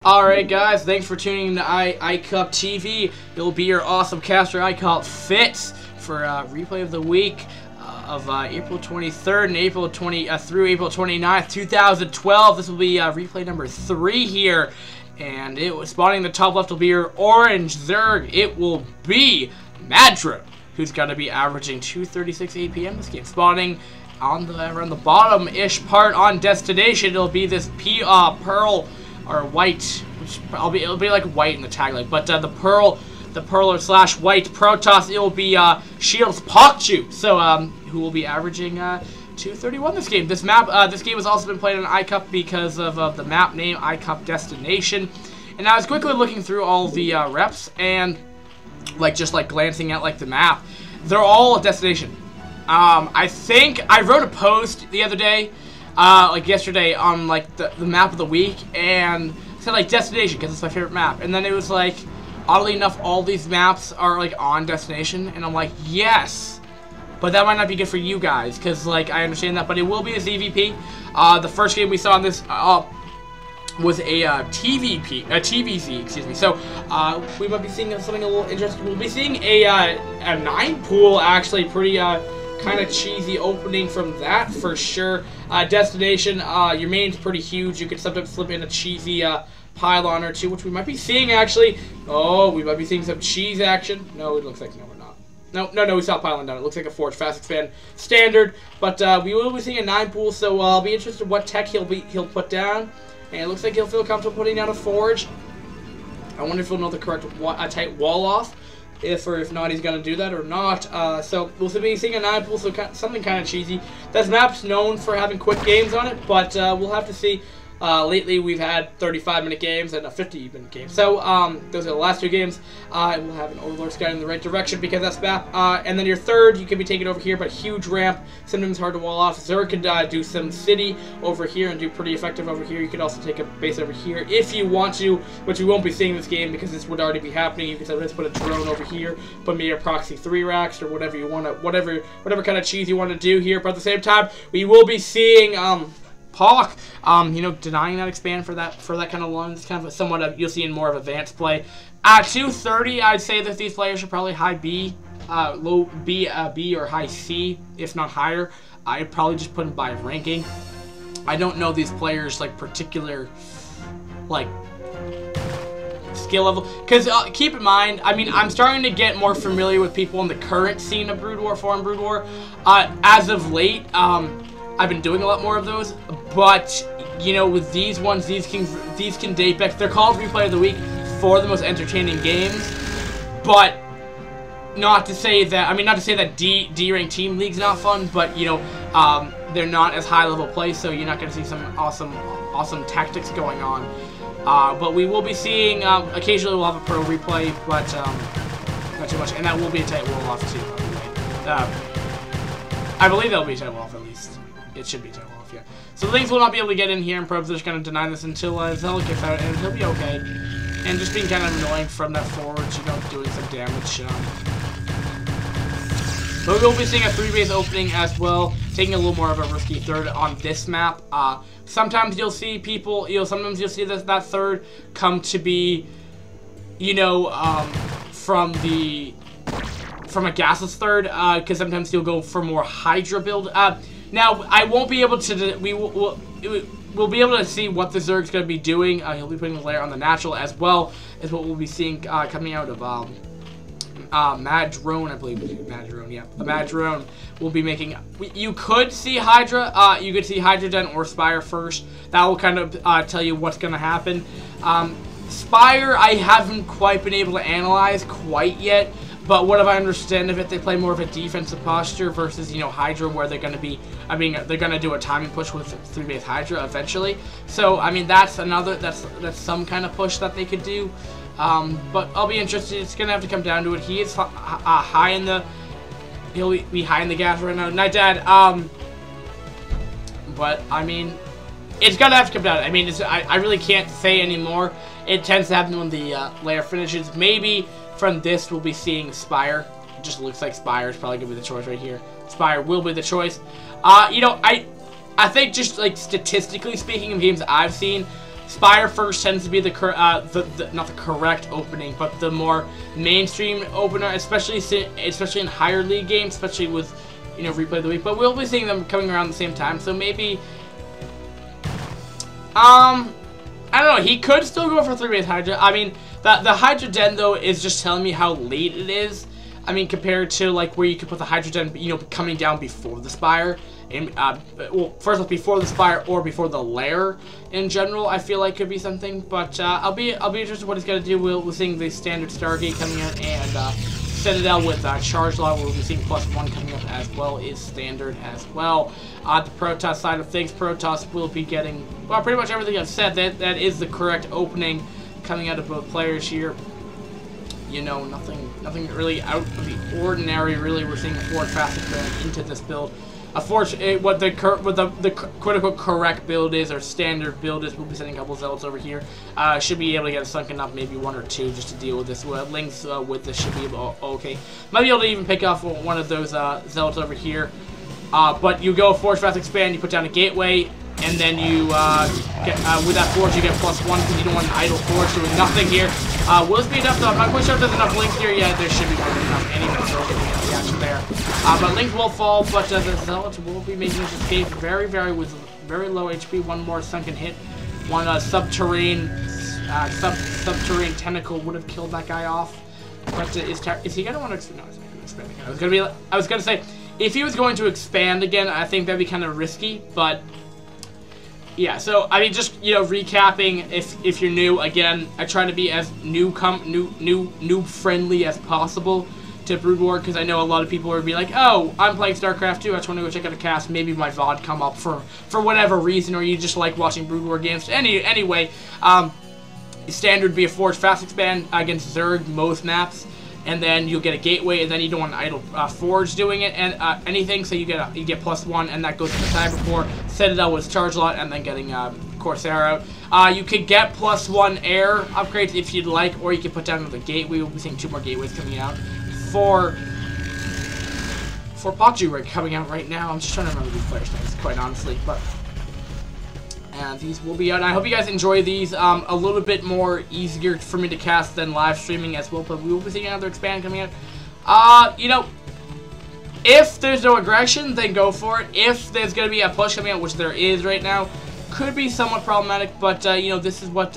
Alright guys, thanks for tuning in to iCup TV. It'll be your awesome caster iCup Fits for replay of the week of April 23rd and April through April 29th, 2012. This will be replay number 3 here. And it was spawning the top left will be your orange Zerg. It will be madrone, who's going to be averaging 236 APM this game. Spawning on the around the bottom-ish part on destination, it'll be this pearl or white, which it'll be like white in the tagline, but the pearl or slash white Protoss, it will be Shield's Pokju, so who will be averaging 231 this game. This game has also been played on iCup because of the map name iCup Destination. And I was quickly looking through all the reps and just glancing at the map. They're all a destination. I think I wrote a post the other day, yesterday, on the map of the week, and said destination because it's my favorite map. And then it was oddly enough, all these maps are on destination, and I'm like, yes. But that might not be good for you guys, because, I understand that, but it will be a ZVP. The first game we saw in this was a TVZ, excuse me. So, we might be seeing something a little interesting. We'll be seeing a 9-pool, actually, pretty, kind of cheesy opening from that, for sure. Destination, your main's pretty huge. You could sometimes slip in a cheesy, pylon or two, which we might be seeing, actually. Oh, we might be seeing some cheese action. No, it looks like no. No, we saw pylon down. It looks like a Forge Fast Expand standard, but we will be seeing a 9-pool, so I'll be interested in what tech he'll put down. And it looks like he'll feel comfortable putting down a Forge. I wonder if he'll know the correct tight wall off, if not, he's gonna do that or not. So we'll be seeing a 9-pool, so something kind of cheesy. This map's known for having quick games on it, but we'll have to see. Lately, we've had 35-minute games and a 50-minute game. So, those are the last 2 games. We'll have an Overlord Scout in the right direction because that's map. And then your third, you can be taken over here, but huge ramp. Sometimes hard to wall off. Zerg can do some city over here and do pretty effective over here. You could also take a base over here if you want to, which we won't be seeing this game because this would already be happening. You can sometimes put a drone over here, put maybe a proxy 3 racks or whatever you want to, whatever kind of cheese you want to do here. But at the same time, we will be seeing, Hawk, denying that expand for that kind of long. It's kind of somewhat you'll see in more of advanced play. At 230, I'd say that these players are probably high B, low B, B or high C, if not higher. I'd probably just put them by ranking. I don't know these players particular skill level, because keep in mind, I'm starting to get more familiar with people in the current scene of Brood War, Foreign Brood War. As of late, I've been doing a lot more of those, but with these ones, these can date back. They're called Replay of the Week for the most entertaining games, but not to say that D-ranked team league's not fun, but they're not as high level play, so you're not going to see some awesome tactics going on. But we will be seeing occasionally we'll have a pro replay, but not too much, and that will be a tight wall off too. I believe that'll be a tight wall off at least. It should be tight wall off, yeah. So things will not be able to get in here, and probes are just going to deny this until Zell gets out, and he'll be okay. And just being kind of annoying from that forward, doing some damage. But we will be seeing a 3-base opening as well, taking a little more of a risky third on this map. Sometimes you'll see people, sometimes you'll see that third come to be, from a gasless third, because sometimes you'll go for more Hydra build. Now, I won't be able to, we'll be able to see what the Zerg's going to be doing. He'll be putting the layer on the natural as well as what we'll be seeing coming out of madrone, I believe. Madrone, yeah. The madrone will be making, you could see Hydra, you could see Hydra Den or Spire first. That will kind of tell you what's going to happen. Spire, I haven't quite been able to analyze quite yet. But what if I understand of it, they play more of a defensive posture versus, Hydra, where they're going to be, they're going to do a timing push with 3-base Hydra eventually. So, that's that's some kind of push that they could do. But I'll be interested. It's going to have to come down to it. He is high in the, he'll be high in the gas right now. Night Dad, but, it's going to have to come down. I really can't say anymore. It tends to happen when the layer finishes. Maybe from this, we'll be seeing Spire. It just looks like Spire is probably going to be the choice right here. Spire will be the choice. I think just statistically speaking, in games I've seen, Spire first tends to be not the correct opening, but the more mainstream opener, especially in higher league games, especially with, you know, Replay of the Week. But we'll be seeing them coming around the same time, so maybe, I don't know, he could still go for 3-base Hydra. I mean, the Hydra Den, though, is just telling me how late it is. I mean, compared to, like, where you could put the Hydra Den, you know, coming down before the Spire. And, well, first off, before the Spire or before the Lair in general, I feel like could be something. But I'll be interested in what he's gonna do. We're seeing the standard Stargate coming out, and Citadel with Charge Law. We'll be seeing +1 coming up as well, is standard as well. The Protoss side of things, Protoss will be getting, well, pretty much everything I've said. That is the correct opening coming out of both players here. You know, nothing really out of the ordinary. Really, we're seeing a Forge Facet going into this build. What the quote-unquote correct build is, or standard build is, we'll be sending a couple Zealots over here. Should be able to get sunken up, maybe 1 or 2 just to deal with this. Links with this should be okay. Might be able to even pick off one of those Zealots over here. But you go Forge Fast Expand, you put down a Gateway, and then you get with that Forge you get +1 because you don't want an idle Forge doing nothing here. Will this be enough though? I'm not quite sure if there's enough links here yet. There should be more than enough anyway, so we're getting the action there. But links will fall, but the Zealots will be making this escape with very low HP. One more sunken hit. One subterranean tentacle would have killed that guy off. But is he gonna want to expand? No, he's not gonna expand again. I was gonna say, if he was going to expand again, I think that'd be kind of risky, but yeah, so I mean, just, you know, recapping, if you're new, again, I try to be as noob friendly as possible to Brood War, because I know a lot of people would be like, oh, I'm playing StarCraft 2, I just want to go check out a cast, maybe my VOD come up for whatever reason, or you just like watching Brood War games. Anyway, standard would be a Forge Fast Expand against Zerg most maps, and then you'll get a Gateway, and then you don't want an idle Forge doing it, and anything, so you get +1, and that goes to the Cyber Core. Citadel with Charge Lot, and then getting Corsair out. You could get +1 air upgrades if you'd like, or you could put down another Gateway. We'll be seeing 2 more Gateways coming out for Pokju coming out right now. I'm just trying to remember these players' names, quite honestly, but these will be out. I hope you guys enjoy these. A little bit more easier for me to cast than live streaming as well, but we will be seeing another expand coming out. You know, if there's no aggression, then go for it. If there's going to be a push coming out, which there is right now, could be somewhat problematic, but, you know, this is what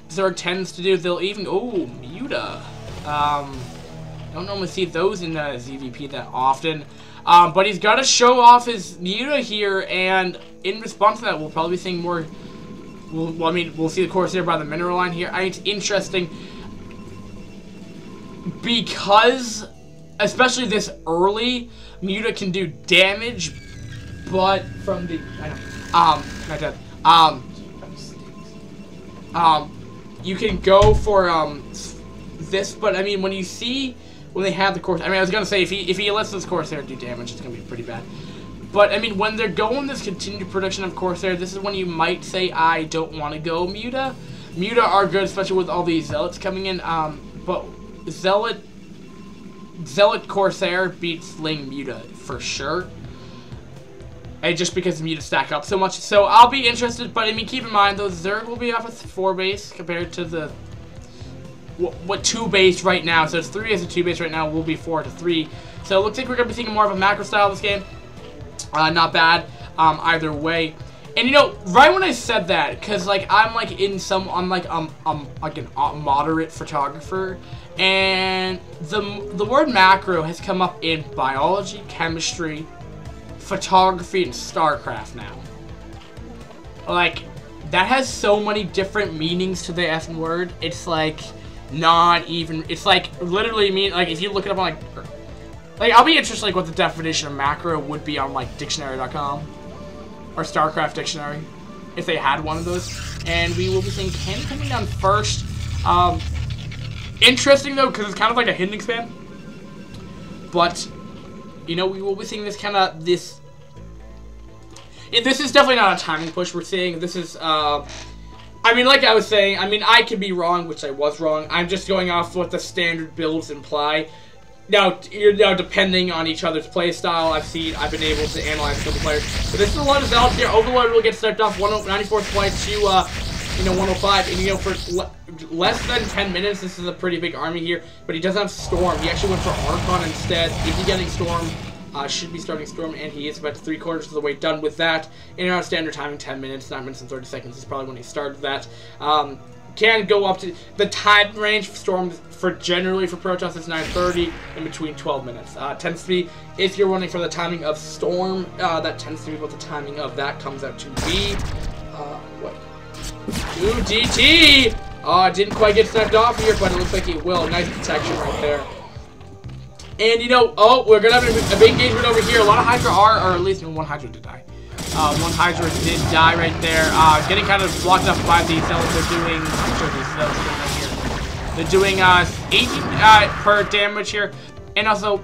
Zerg tends to do. They'll even, Muta. Don't normally see those in ZVP that often. But he's got to show off his Muta here, and in response to that, we'll probably be seeing more. We'll see the Corsair by the mineral line here. It's interesting because, especially this early, Muta can do damage, but from the not dead. You can go for this, but I mean, when they have the Corsair, I mean, I was gonna say if he lets this Corsair do damage, it's gonna be pretty bad. But I mean, when they're going this continued production of Corsair, this is when you might say, I don't want to go Muta. Muta are good, especially with all these Zealots coming in. But Zealot Corsair beats Ling Muta for sure. And just because the Muta stack up so much. So I'll be interested, but I mean, keep in mind, though, Zerg will be off a 4 base compared to the 2 base right now. So it's 3 as a 2 base right now, will be 4 to 3. So it looks like we're going to be seeing more of a macro style this game. Not bad, either way. And you know, right when I said that, cause like I'm like a moderate photographer, and the word macro has come up in biology, chemistry, photography, and StarCraft now. Like, that has so many different meanings to the effing word. It's like not even. It's like literally mean like if you look it up on like I'll be interested like what the definition of macro would be on like dictionary.com or StarCraft dictionary if they had one of those. And we will be seeing Ken coming down first. Interesting though, because it's kind of like a hidden expand. But you know, we will be seeing this kind of this. This is definitely not a timing push we're seeing. This is I mean, like I was saying, I mean, I could be wrong, which I was wrong. I'm just going off what the standard builds imply. now, depending on each other's play style, I've been able to analyze a couple players. But this is a lot of zealots here. Overlord will get stepped off 94th flight to 105, and for less than 10 minutes, this is a pretty big army here. But he doesn't have Storm. He actually went for Archon instead. If he's getting Storm, should be starting Storm, and he is about 3/4 of the way done with that. In around standard timing, 10 minutes, 9 minutes and 30 seconds is probably when he started that. Can go up to the time range for Storm generally for Protoss is 9:30 in between 12 minutes. Tends to be, if you're running for the timing of Storm, that tends to be what the timing of that comes out to be. What? 2 DT! Didn't quite get snapped off here, but it looks like he will. Nice protection right there. And we're gonna have a big engagement over here. A lot of Hydra or at least one Hydra did die. One Hydra did die right there. Getting kind of blocked up by the Zealots. They're doing, I'm sure these Zealots are right here. They're doing 18 per damage here, and also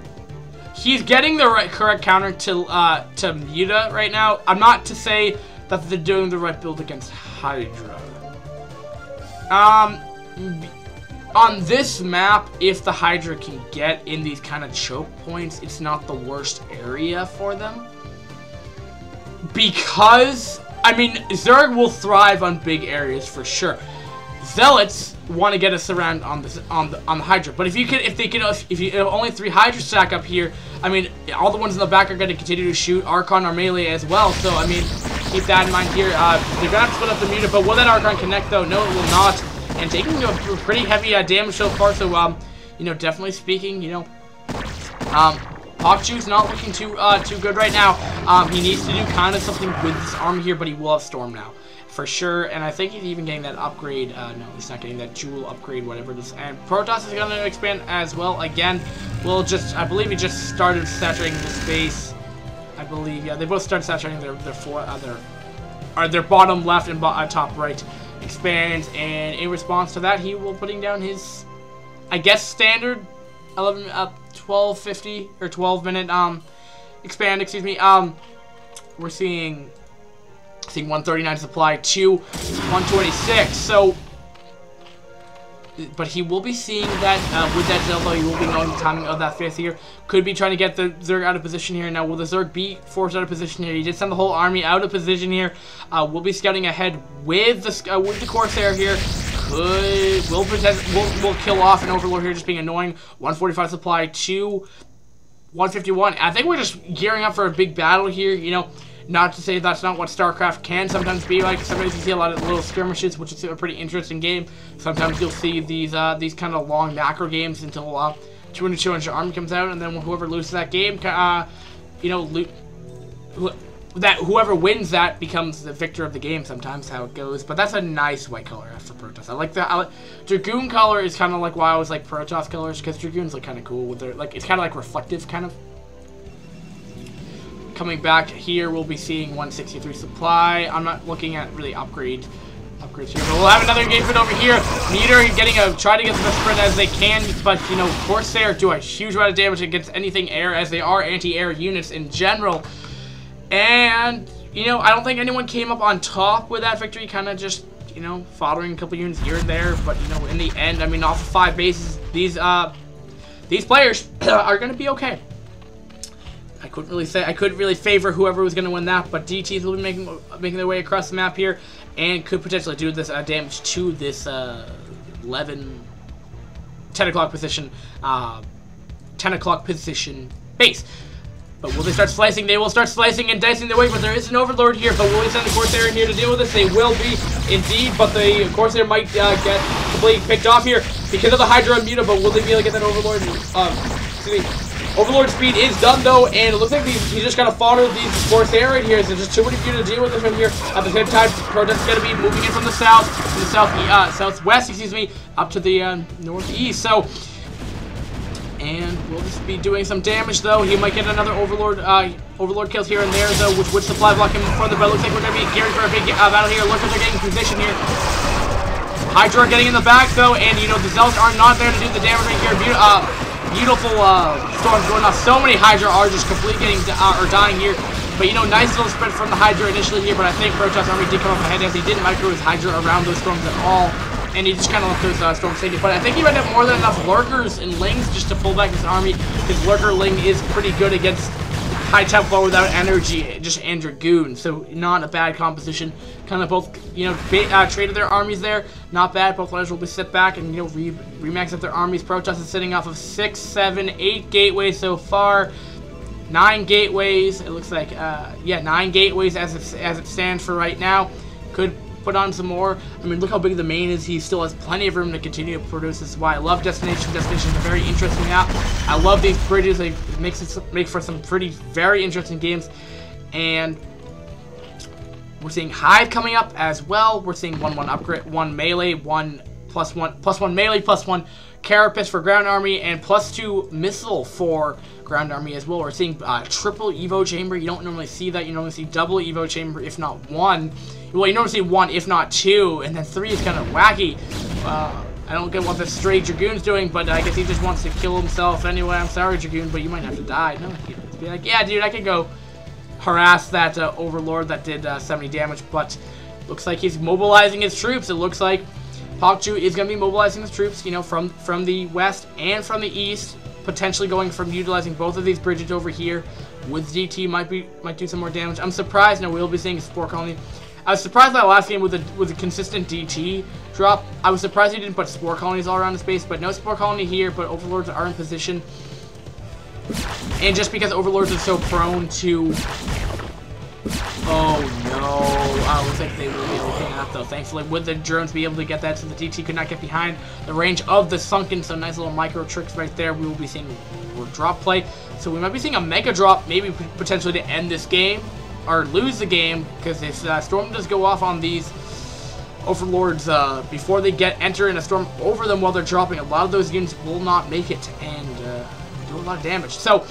he's getting the correct counter to Muta right now. I'm not to say that they're doing the right build against Hydra. On this map, if the Hydra can get in these kind of choke points, it's not the worst area for them. Because, I mean, Zerg will thrive on big areas for sure. Zealots want to get us around on the Hydra, but if you only 3 Hydra stack up here, I mean, all the ones in the back are going to continue to shoot. Archon or melee as well, so I mean, keep that in mind here. They're gonna have to split up the Muta, but will that Archon connect though? No, it will not. And taking a pretty heavy damage so far, so definitely speaking, Pokju's not looking too good right now. He needs to do kind of something with this army here, but he will have Storm now for sure. And I think he's even getting that upgrade. No, he's not getting that Jewel upgrade, whatever it is. And Protoss is gonna expand as well. Again, I believe he just started saturating the space. I believe, yeah, they both started saturating their bottom left and top right expands, and in response to that, he will putting down his, I guess, standard 12:50 or 12-minute expand. Excuse me. We're seeing 139 supply to 126. So, but he will be seeing that with that Zelda, he will be knowing the timing of that 5th here. Could be trying to get the Zerg out of position here. Now, will the Zerg be forced out of position here? He did send the whole army out of position here. We'll be scouting ahead with the Corsair here. Will kill off an Overlord here, just being annoying. 145 supply to 151. I think we're just gearing up for a big battle here. Not to say that's not what StarCraft can sometimes be like. Sometimes you see a lot of little skirmishes, which is a pretty interesting game. Sometimes you'll see these kind of long macro games until 200 army comes out, and then whoever loses that game, whoever wins that becomes the victor of the game. Sometimes how it goes, but that's a nice white color for Protoss. I like that. Dragoon color is kind of like why I always like Protoss colors, because Dragoons look kind of cool with their it's kind of like reflective kind of. Coming back here, we'll be seeing 163 supply. I'm not looking at really upgrades here, but we'll have another engagement over here. Meter try to get the best spread as they can, but Corsair do a huge amount of damage against anything air, as they are anti-air units in general. And I don't think anyone came up on top with that victory. Kind of just foddering a couple units here and there, but in the end, I mean, off of 5 bases, these players are going to be okay. I couldn't really favor whoever was going to win that, but DTs will be making their way across the map here, and could potentially do this damage to this 10 o'clock position, 10 o'clock position base. But will they start slicing? They will start slicing and dicing their way, but there is an Overlord here. But will they send the Corsair in here to deal with this? They will be, indeed, but the Corsair might get completely picked off here because of the Hydra and Muta, but will they be able to get that Overlord? Overlord speed is done, though, and it looks like he just kind of followed these Corsair right here. So there's just too many people to deal with this one here. At the same time, Protoss is going to be moving in from the southwest, excuse me, up to the northeast. So, and we'll just be doing some damage, though. He might get another Overlord kills here and there, though, which would supply block him further. But it looks like we're going to be gearing for a big battle here. Look at they're getting position here. Hydra getting in the back, though, and the Zealots are not there to do the damage right here. Beautiful storms going off. So many Hydra are just completely getting dying here. But nice little spread from the Hydra initially here. But I think Protoss army did come up ahead as he didn't micro his Hydra around those storms at all. and he just kind of left those Storm Stadium. But I think he might have more than enough Lurkers and Lings just to pull back his army. His Lurker Ling is pretty good against High Templar without energy, just and Dragoon, so not a bad composition. Kind of both, you know, traded their armies there. Not bad. Both players will be sit back and, you know, remax up their armies. Protoss is sitting off of 6, 7, 8 gateways so far. 9 gateways. It looks like, yeah, 9 gateways as it stands for right now. Could put on some more. I mean, look how big the main is. He still has plenty of room to continue to produce. This is why I love Destination. Destination is a very interesting map. I love these bridges. They make for some very interesting games. And we're seeing Hive coming up as well. We're seeing 1/1 upgrade, 1 melee, 1 +1 melee, +1 carapace for ground army, and +2 missile for ground army as well. We're seeing triple Evo chamber. You don't normally see that. You normally see double Evo chamber, if not 1. Well, you normally see 1, if not 2, and then 3 is kind of wacky. I don't get what the stray Dragoon's doing, but I guess he just wants to kill himself anyway. I'm sorry, Dragoon, but you might have to die. No, he'd be like, yeah, dude, I could go harass that Overlord that did 70 damage, but looks like he's mobilizing his troops. It looks like Pokju is going to be mobilizing his troops, you know, from the west and from the east, potentially going from utilizing both of these bridges over here. With DT might do some more damage. I'm surprised. No, we'll be seeing a Spore Colony. I was surprised that last game with a consistent DT drop. I was surprised he didn't put Spore Colonies all around the space, but no Spore Colony here. But Overlords are in position, and just because Overlords are so prone to, oh no, looks like they will be looking at though. Thankfully, would the drones be able to get that so the DT could not get behind the range of the Sunken? So nice little micro tricks right there. We will be seeing drop play, so we might be seeing a mega drop, maybe potentially to end this game or lose the game, because if Storm does go off on these Overlords before they enter in a storm over them while they're dropping, a lot of those units will not make it and do a lot of damage. So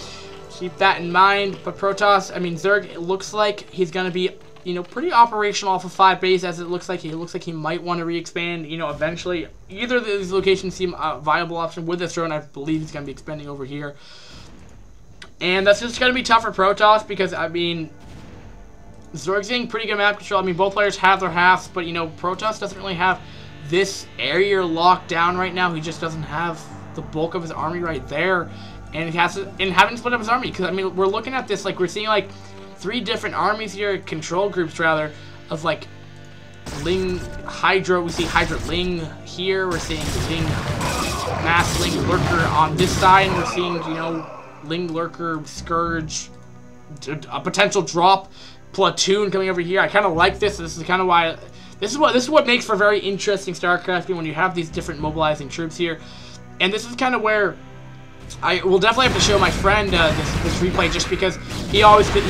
keep that in mind. But Protoss, I mean, Zerg, it looks like he's going to be, you know, pretty operational off of 5 base, as it looks like he might want to re-expand, you know, eventually. Either of these locations seem a viable option. With this drone, I believe he's going to be expanding over here. And that's just going to be tough for Protoss because, I mean, Zerg's getting pretty good map control. I mean, both players have their halves, but, you know, Protoss doesn't really have this area locked down right now. He just doesn't have the bulk of his army right there. And he has to, and having split up his army, because, I mean, we're looking at this, like, we're seeing, like, 3 different armies here, control groups, rather, of, like, Ling, Hydra. We see Hydra Ling here. We're seeing Ling, Mass Ling Lurker on this side, and we're seeing, you know, Ling Lurker, Scourge, a potential drop platoon coming over here. I kind of like this. This is kind of why this is what makes for very interesting StarCraft when you have these different mobilizing troops here. And this is kind of where I will definitely have to show my friend this replay, just because he's always been,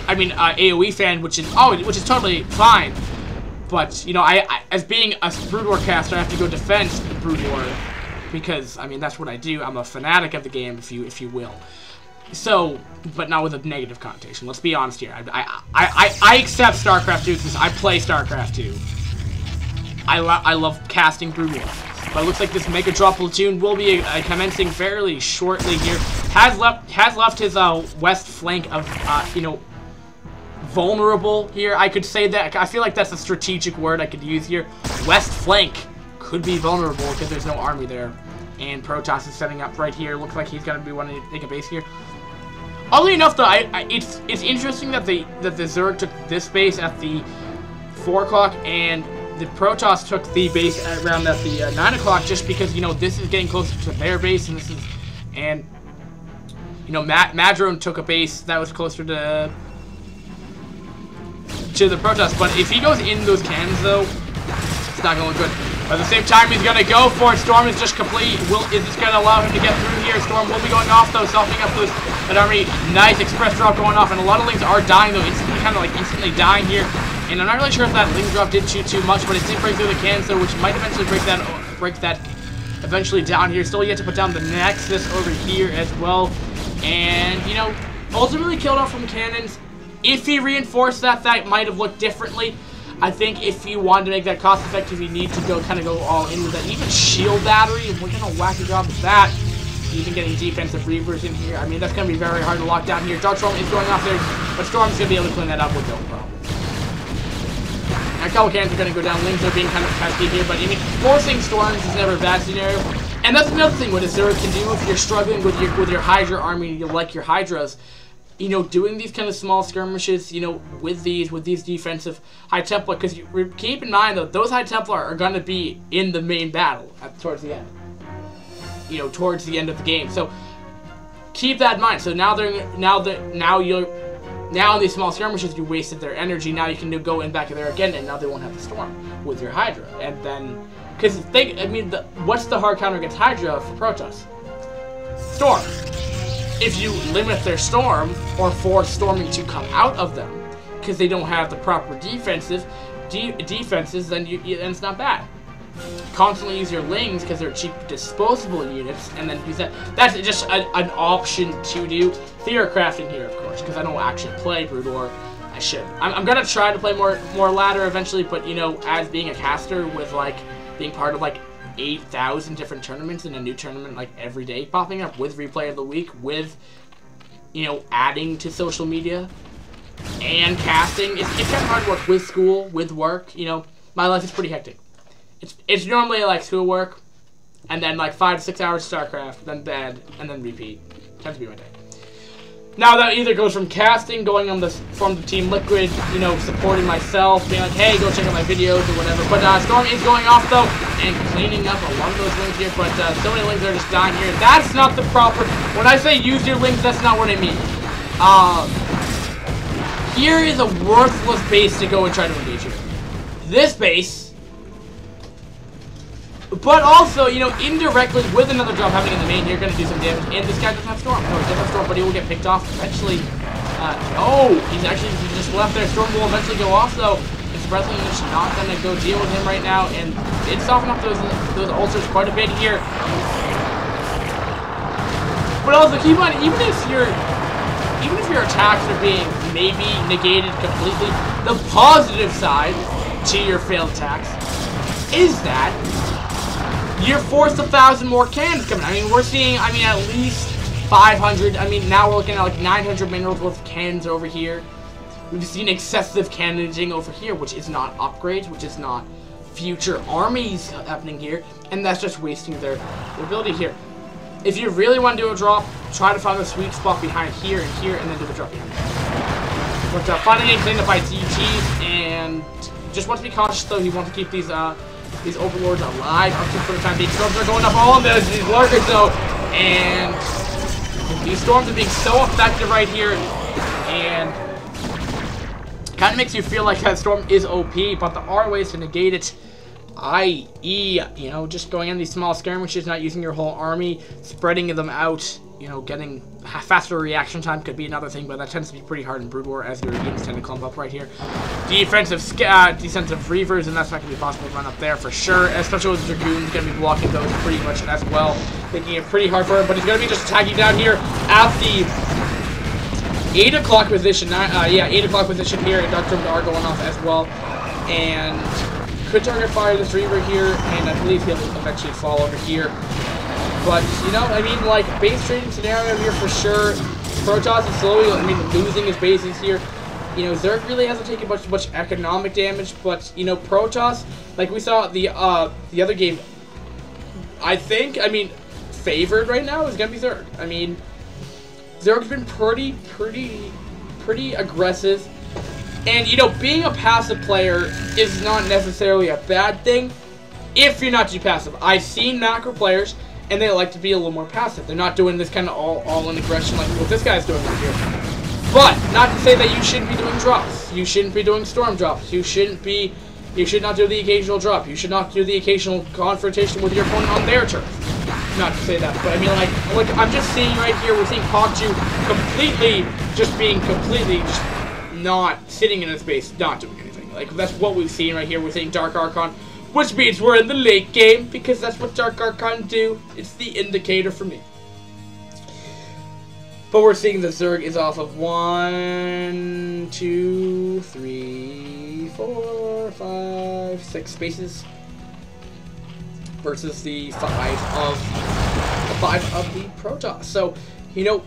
I mean, AOE fan, which is totally fine. But you know, I as being a Brood War caster, I have to go defend the Brood War because, I mean, that's what I do. I'm a fanatic of the game, if you will. So, but not with a negative connotation. Let's be honest here. I accept StarCraft 2 because I play StarCraft 2. I love casting Brood War. But it looks like this Mega Drop platoon will be commencing fairly shortly here. Has left his west flank of you know, vulnerable here. I could say that. I feel like that's a strategic word I could use here. West flank could be vulnerable because there's no army there. And Protoss is setting up right here. Looks like he's going to be wanting to take a base here. Oddly enough, though, it's interesting that the Zerg took this base at the 4 o'clock and the Protoss took the base at around at the 9 o'clock, just because, you know, this is getting closer to their base, and you know, Madrone took a base that was closer to the Protoss. But if he goes in those cannons, though, it's not going to look good. But at the same time, he's going to go for it. Storm is just complete. Is this going to allow him to get through here? Storm will be going off, though, softening up that army. Nice express drop going off, and a lot of Lings are dying, though, instantly dying here. And I'm not really sure if that Ling drop did shoot too much, but it did break through the cannons, though, which might eventually break that eventually down here. Still yet to put down the Nexus over here as well. And, you know, ultimately killed off from cannons. If he reinforced that might have looked differently. I think if you wanted to make that cost effective, you need to kind of go all in with that. Even shield battery, we're going to whack a job with that. Even getting defensive Reavers in here. I mean, that's going to be very hard to lock down here. Darkstorm is going off there, but Storm's going to be able to clean that up with no problem. A couple cannons are going to go down. Lings are being kind of pesky here, but I mean, forcing storms is never a bad scenario. And that's another thing what a Zerg can do if you're struggling with your Hydra army, you like your Hydras. You know, doing these kind of small skirmishes, you know, with these defensive High Templar, because keep in mind though, those High Templar are going to be in the main battle towards the end. You know, towards the end of the game. So keep that in mind. So now in these small skirmishes, you wasted their energy. Now you can go in back there again, and now they won't have the storm with your Hydra. And then, because I mean, what's the hard counter against Hydra for Protoss? Storm. If you limit their storm or force storming to come out of them because they don't have the proper defenses, then it's not bad. Constantly use your Lings because they're cheap disposable units, and then use that. That's just an option to do. Theory crafting here, of course, because I don't actually play Brood War. I should. I'm gonna try to play more ladder eventually, but you know, as being a caster with like being part of like 8,000 different tournaments and a new tournament like every day popping up with replay of the week, with you know adding to social media and casting, it's kind of hard work with school, with work. You know, my life is pretty hectic. It's normally like schoolwork, and then like 5 to 6 hours StarCraft, then bed, and then repeat. Tends to be my day. Now that either goes from casting, going on from the Team Liquid, you know, supporting myself, being like, hey, go check out my videos or whatever. But Storm is going off though, and cleaning up a lot of those Lings here. But so many Lings are just dying here. That's not the proper. When I say use your Lings, that's not what I mean. Here is a worthless base to go and try to engage here. This base. But also, you know, indirectly with another drop happening in the main here, going to do some damage. And this guy doesn't have Storm. No, he doesn't have Storm, but he will get picked off eventually. No, he just left there. Storm will eventually go off, though. It's Breathling is not going to go deal with him right now, and it's softening up those ulcers quite a bit here. But also, keep in mind, even if your attacks are being maybe negated completely, the positive side to your failed attacks is that you're forced 1,000 more cannons coming. I mean, we're seeing, I mean, at least 500. I mean, now we're looking at like 900 minerals worth of cannons over here. We've seen excessive cannonaging over here, which is not upgrades, which is not future armies happening here, and that's just wasting their ability here. If you really want to do a drop, try to find a sweet spot behind here, and then do the drop behind here. But finding a clean up by DTs, and just want to be cautious though. You want to keep these overlords alive up to for the time being. Storms are going up all of these lurkers though, and these storms are being so effective right here, and kind of makes you feel like that storm is OP, but there are ways to negate it, i.e., you know, just going in these small skirmishes, not using your whole army, spreading them out. You know, getting faster reaction time could be another thing, but that tends to be pretty hard in Brood War as your units tend to clump up right here. Defensive Reavers, and that's not going to be possible to run up there for sure, especially with Dragoons going to be blocking those pretty much as well, making it pretty hard for him, but he's going to be just attacking down here at the 8 o'clock position. Yeah, 8 o'clock position here, and Dark Storms are going off as well, and could target fire this Reaver here, and I believe he'll eventually fall over here. But, you know, I mean, like, base trading scenario here for sure. Protoss is slowly, I mean, losing his bases here. You know, Zerg really hasn't taken much economic damage, but, you know, Protoss, like we saw the other game, I think, I mean, favored right now is going to be Zerg. I mean, Zerg's been pretty aggressive. And, you know, being a passive player is not necessarily a bad thing if you're not too passive. I've seen macro players, and they like to be a little more passive. They're not doing this kind of all-in aggression like what this guy's doing right here. But, not to say that you shouldn't be doing drops. You shouldn't be doing storm drops. You should not do the occasional drop. You should not do the occasional confrontation with your opponent on their turf. Not to say that, but I mean, like I'm just seeing right here, we're seeing Pokju completely not sitting in his base, not doing anything. Like, that's what we've seen right here. We're seeing Dark Archon, which means we're in the late game, because that's what Dark Archon do. It's the indicator for me. But we're seeing the Zerg is off of 1, 2, 3, 4, 5, 6 spaces versus the 5 of the Protoss. So, you know,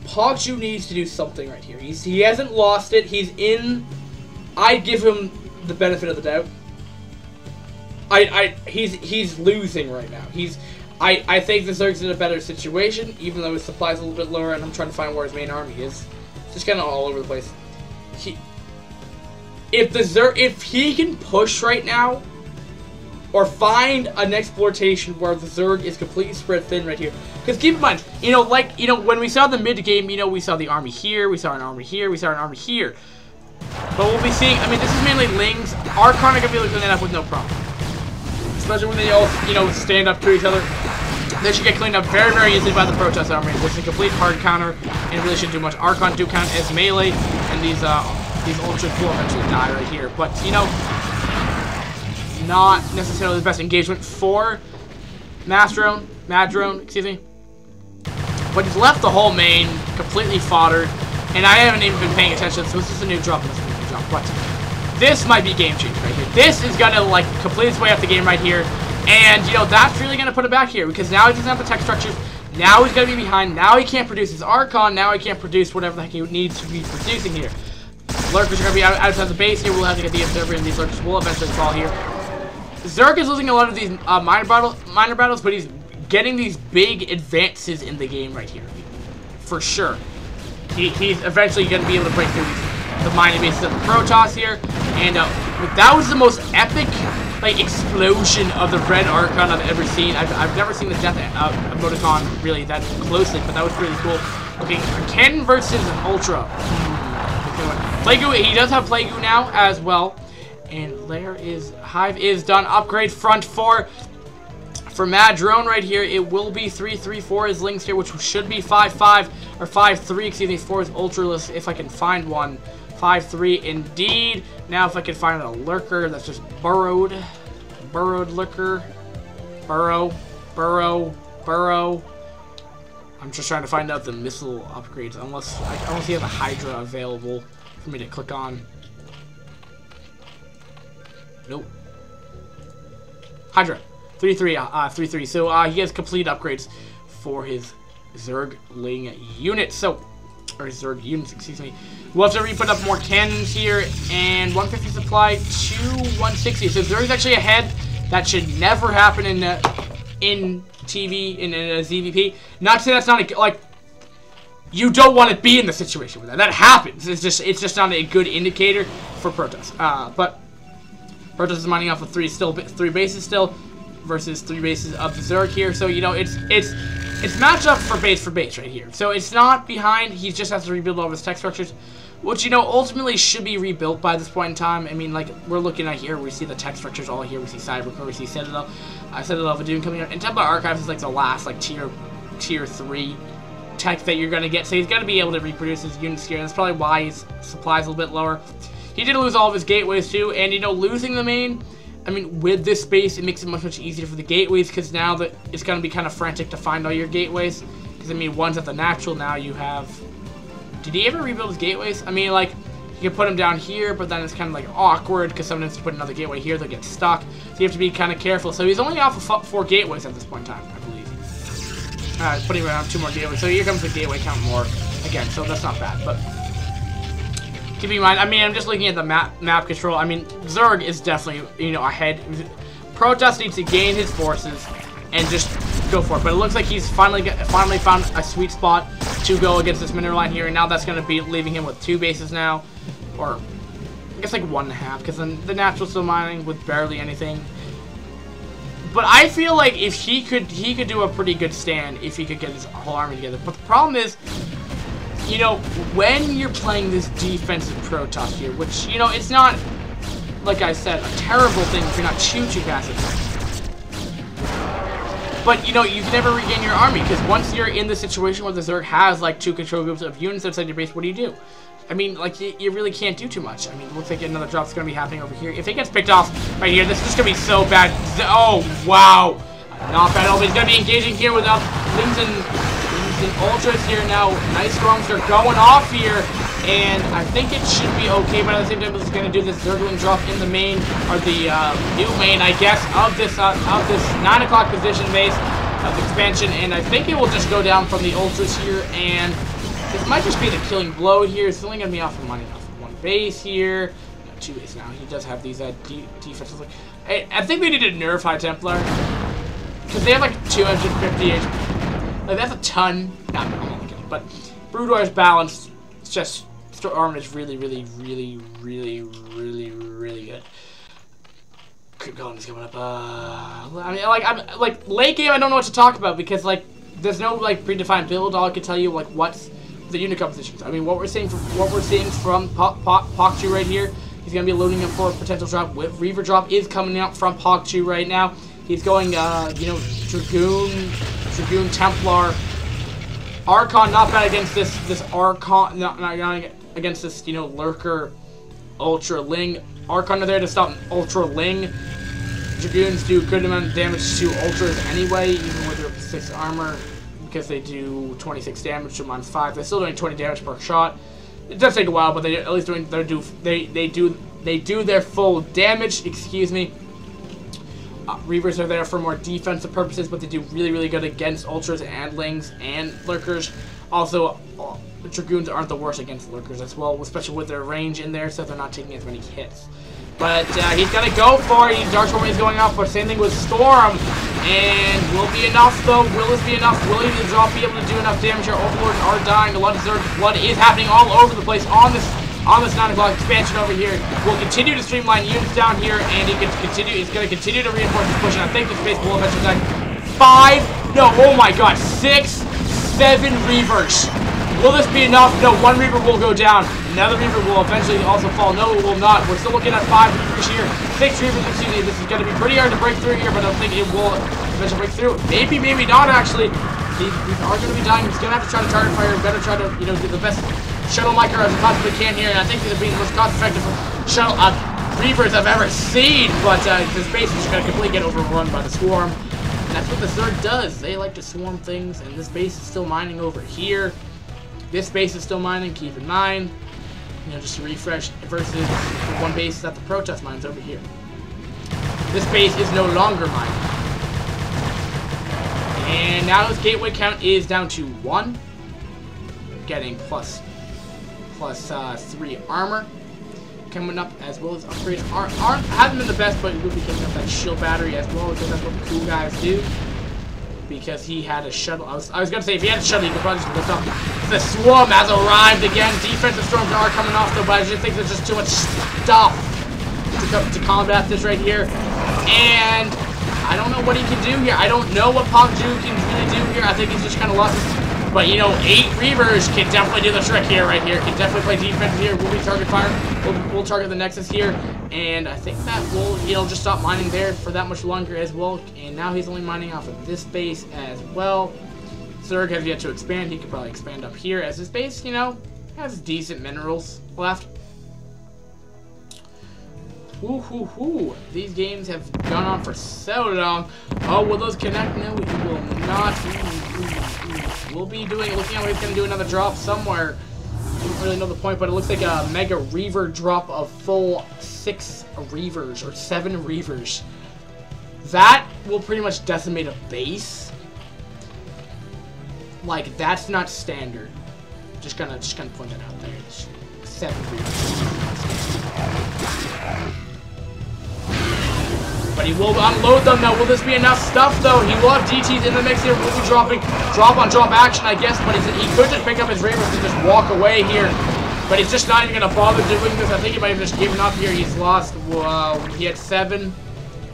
Pokju needs to do something right here. He hasn't lost it. He's in. I'd give him the benefit of the doubt. He's losing right now. I think the Zerg's in a better situation, even though his supply's a little bit lower, and I'm trying to find where his main army is. Just kind of all over the place. If he can push right now, or find an exploitation where the Zerg is completely spread thin right here. Because keep in mind, when we saw the mid game, we saw the army here, we saw an army here, we saw an army here. But we'll be seeing, this is mainly Lings. Archon are going to be able to clean that up with no problem. Especially when they all, stand up to each other. They should get cleaned up very, very easily by the Protest army, which is a complete hard counter, and really shouldn't do much. Archon do count as melee, and these Ultras will eventually die right here. But, not necessarily the best engagement for madrone, excuse me. But he's left the whole main completely foddered, and I haven't even been paying attention, so this is a new drop, and this is a new drop. But this might be game changing right here. This is gonna complete its way up the game right here, and that's really gonna put it back here because now he doesn't have the tech structures. Now he's gonna be behind. Now he can't produce his Archon. Now he can't produce whatever the heck he needs to be producing here. Lurkers are gonna be outside the base here. We'll have to get the observer, and these lurkers will eventually fall here. Zerg is losing a lot of these minor battles, but he's getting these big advances in the game right here, for sure. He's eventually going to be able to break through the minor bases of the Protoss here, and that was the most epic explosion of the red Archon I've ever seen. I've never seen the death emoticon really that closely, but that was really cool. Okay, Cannon versus Ultra. Plague Goo, he does have Plague Goo now as well. And there is Hive is done. Upgrade front for madrone right here. It will be 3-3 for his Lings here, which should be 5-5 or 5-3. Excuse me, for his Ultraless if I can find one. 5-3 indeed. Now if I can find a lurker that's just burrowed lurker. Burrow. I'm just trying to find out the missile upgrades. Unless he has a Hydra available for me to click on. Nope. Hydra. 3-3. So he has complete upgrades for his Zergling units. So, or his Zerg units, excuse me. We'll have to re-put up more cannons here. And 150 supply to 160. So Zerg's actually ahead. That should never happen in TV, in a ZVP. Not to say that's not a, you don't want to be in the situation with that. That happens. It's just not a good indicator for Protoss. But Protoss is mining off of three bases still, versus 3 bases of the Zerg here. So it's matched up for base right here. So it's not behind. He just has to rebuild all of his tech structures, which ultimately should be rebuilt by this point in time. We're looking at here. We see the tech structures all here. We see Cybercore. We see Citadel. Citadel of Doom coming out. And Templar Archives is the last tier 3 tech that you're gonna get. So he's gonna be able to reproduce his units here. That's probably why his supply is a little bit lower. He did lose all of his gateways too, and losing the main, with this space, it makes it much, much easier for the gateways, because now that it's going to be kind of frantic to find all your gateways, because one's at the natural, now you have, did he ever rebuild his gateways? You can put them down here, but then it's kind of awkward, because sometimes to put another gateway here, they'll get stuck, so you have to be kind of careful. So he's only off of 4 gateways at this point in time, I believe. Putting around 2 more gateways, so here comes the gateway count more, again, so that's not bad, but keep in mind, I'm just looking at the map control. Zerg is definitely, ahead. Protoss needs to gain his forces and just go for it. But it looks like he's finally found a sweet spot to go against this mineral line here. And now that's going to be leaving him with 2 bases now. Or, I guess 1.5. Because then the natural's still mining with barely anything. But I feel like if he could do a pretty good stand if he could get his whole army together. But the problem is, when you're playing this defensive Protoss here, which, it's not, like I said, a terrible thing if you're not choo-choo passing. But, you can never regain your army, because once you're in the situation where the Zerg has, 2 control groups of units outside your base, what do? You really can't do too much. It looks like another drop's going to be happening over here. If it gets picked off right here, this is going to be so bad. Oh, wow. Not bad at all, but he's going to be engaging here without Lings and Ultras here now. Nice storms are going off here, and I think it should be okay, but at the same time, it's going to do this Zergling drop in the main, or the new main, I guess, of this 9 o'clock position base of expansion, and I think it will just go down from the Ultras here, and this might just be the killing blow here. It's only going to be off of money off of 1 base here. 2 now. He does have these defenses. Like, I think they need to nerf High Templar because they have like 250 HP. Like that's a ton. No, I'm only kidding. But Broodwar's balanced. It's just armor is really good. Keep going. He's coming up. I mean, like late game. I don't know what to talk about because like there's no like predefined build. All I can tell you like what's the unit compositions. I mean, what we're seeing from Pokju right here. He's gonna be loading up for a potential drop. Reaver drop is coming out from Pokju right now. He's going, you know, Dragoon, Templar, Archon. Not bad against this Archon. Not against this, you know, Lurker, Ultra Ling. Archon are there to stop Ultra Ling. Dragoons do a good amount of damage to Ultras anyway, even with their 6 armor. Because they do 26 damage to -5, they're still doing 20 damage per shot. It does take a while, but they at least they do their full damage. Excuse me. Reavers are there for more defensive purposes, but they do really good against Ultras and Lings and Lurkers. Also, Dragoons aren't the worst against Lurkers as well, especially with their range in there, so they're not taking as many hits. But he's gonna go for it. Dark Storm is going off, but same thing with Storm. And will be enough though? Will this be enough? Will he drop be able to do enough damage? Our Overlords are dying. A lot of Zerg blood is happening all over the place on this 9 o'clock expansion over here. We'll continue to streamline units down here, and he's gonna continue to reinforce his push. And I think this base will eventually die. 5, no, oh my god, 6, 7 Reavers. Will this be enough? No, 1 Reaver will go down. Another Reaver will eventually also fall. No, it will not. We're still looking at 5 Reavers here. 6 Reavers, excuse me. This is going to be pretty hard to break through here, but I don't think it will eventually break through. Maybe, maybe not, actually. These are going to be dying. He's going to have to try to target fire. Better try to, you know, do the best shuttle micro as he possibly can here. And I think these are being the most cost-effective shuttle Reavers I've ever seen. But this base is just going to completely get overrun by the swarm. And that's what the Zerg does. They like to swarm things, and this base is still mining over here. This base is still mining, keep in mind. You know, just to refresh, versus the one base that the protest mines over here. This base is no longer mining. And now his gateway count is down to 1. Getting plus 3 armor. Coming up as well as upgrades. Haven't been the best, but he will be getting up that shield battery as well, because that's what the cool guys do. Because he had a shuttle. I was gonna say if he had a shuttle, he could probably just lift up. The swarm has arrived again. Defensive storms are coming off though, but I just think there's just too much stuff to combat this right here. And I don't know what he can do here. I don't know what Pokju can really do here. I think he's just kind of lost his. But you know, 8 Reavers can definitely do the trick here, right here. Can definitely play defense here. Will we target fire? We'll target the Nexus here. And I think that will, you know, just stop mining there for that much longer as well. And now he's only mining off of this base as well. Zerg has yet to expand. He could probably expand up here as his base, you know, has decent minerals left. Whoo. These games have gone on for so long. Oh, will those connect? No, we will not. We'll be looking at what he's going to do another drop somewhere. I don't really know the point, but it looks like a Mega Reaver drop of full 6 Reavers or 7 Reavers. That will pretty much decimate a base. Like, that's not standard. Just gonna point that out there. It's 7 Reavers. But he will unload them now. Will this be enough stuff though? He will have DTs in the mix here. Will be dropping drop on drop action, I guess, but he could just pick up his Reavers and just walk away here. But he's just not even gonna bother doing this. I think he might have just given up here. He's lost he had 7.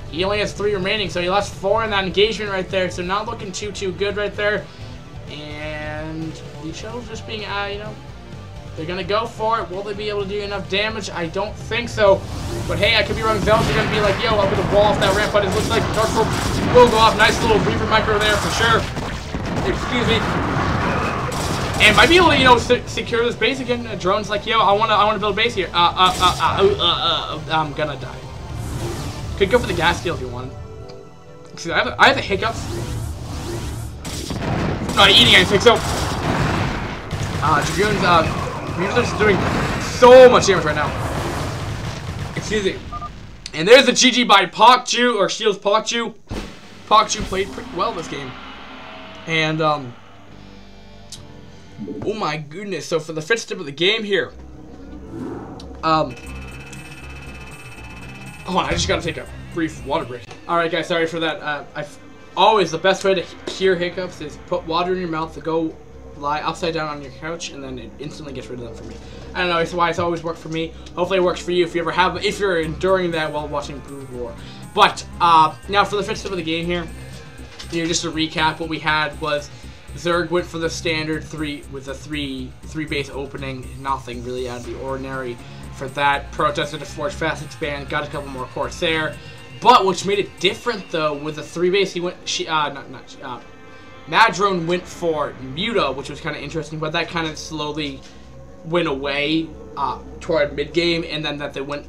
He only has 3 remaining, so he lost 4 in that engagement right there. So not looking too good right there. And the shuttle's just being you know, they're gonna go for it. Will they be able to do enough damage? I don't think so. But hey, I could be wrong. Zealots are gonna be like, yo, I'm gonna wall off that ramp, but it looks like Dark Storm will go off. Nice little Reaver micro there for sure. Excuse me. And might be able to, you know, secure this base again. Drone's like, yo, I wanna build a base here. I'm gonna die. Could go for the gas steal if you want. See, I have the hiccups. Not eating anything, so Dragoons, Reavers are just doing so much damage right now. Excuse me. And there's the GG by Pokju, or Shields Pokju. Pokju played pretty well this game. And, oh my goodness. So for the 5th step of the game here, Hold on, I just gotta take a brief water break. Alright guys, sorry for that. Always the best way to cure hiccups is put water in your mouth to go lie upside down on your couch, and then it instantly gets rid of them for me. I don't know, it's why it's always worked for me. Hopefully it works for you if you're enduring that while watching Brood War. But now for the fifth step of the game here, just to recap, what we had was Zerg went for the standard 3 with a 3 base opening, nothing really out of the ordinary for that. Protested to Forge Fast Expand, got a couple more Corsair. But which made it different though, with the 3 base, he went madrone went for Muta, which was kind of interesting, but that kind of slowly went away toward mid game, and then that they went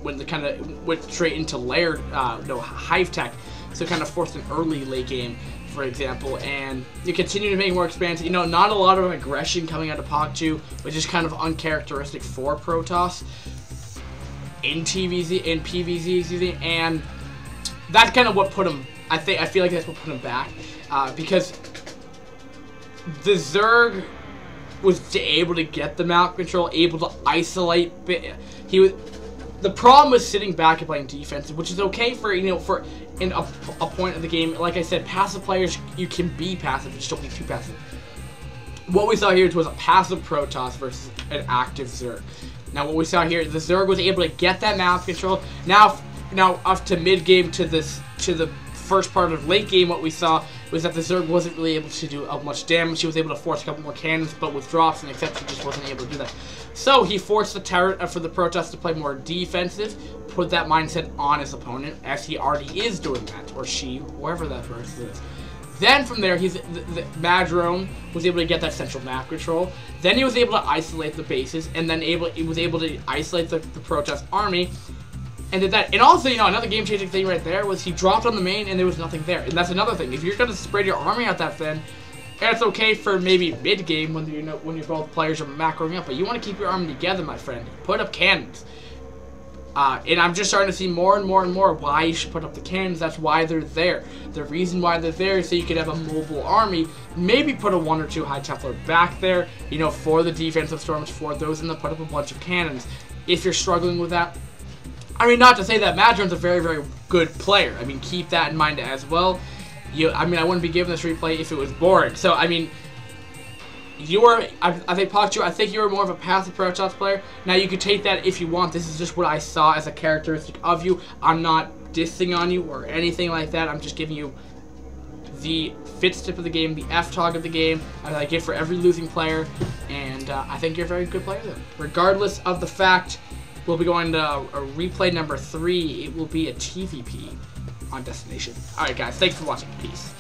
straight into layered hive tech, so kind of forced an early late game, for example, and you continue to make more expansive. Not a lot of aggression coming out of Pokju, which is kind of uncharacteristic for Protoss in PvZ, and that's kind of what put him. I feel like that's what put him back, because the Zerg was able to get the map control, able to isolate. The problem was sitting back and playing defensive, which is okay for in a point of the game. Like I said, passive players, you can be passive, you just don't be too passive. What we saw here was a passive Protoss versus an active Zerg. Now what we saw here, the Zerg was able to get that map control. Now up to mid game to the first part of late game, what we saw was that the Zerg wasn't really able to do much damage. He was able to force a couple more cannons, but with drops and etc., he just wasn't able to do that. So he forced the turret for the Protoss to play more defensive, put that mindset on his opponent, as he already is doing that, or she, whoever that person is. Then from there, the madrone was able to get that central map control. Then he was able to isolate the bases, and then he was able to isolate the Protoss army, and did that. And also, another game-changing thing right there was he dropped on the main and there was nothing there. And that's another thing. If you're going to spread your army out that thin, and it's okay for maybe mid-game when when you're both players are macroing up, but you want to keep your army together, my friend. Put up cannons. And I'm just starting to see more and more why you should put up the cannons. That's why they're there. The reason why they're there is so you could have a mobile army. Maybe put a 1 or 2 High Templar back there, for the defensive storms, for those, and then put up a bunch of cannons. If you're struggling with that, I mean, not to say that madrone's a very, very good player. I mean, keep that in mind as well. I wouldn't be giving this replay if it was boring. So, I mean, I think Pokju, I think you were more of a passive Protoss player. Now, you could take that if you want. This is just what I saw as a characteristic of you. I'm not dissing on you or anything like that. I'm just giving you the fit step of the game, the F-talk of the game, as I give for every losing player. And I think you're a very good player, though. Regardless of the fact, we'll be going to a replay number 3. It will be a TVP on Destination. Alright guys, thanks for watching. Peace.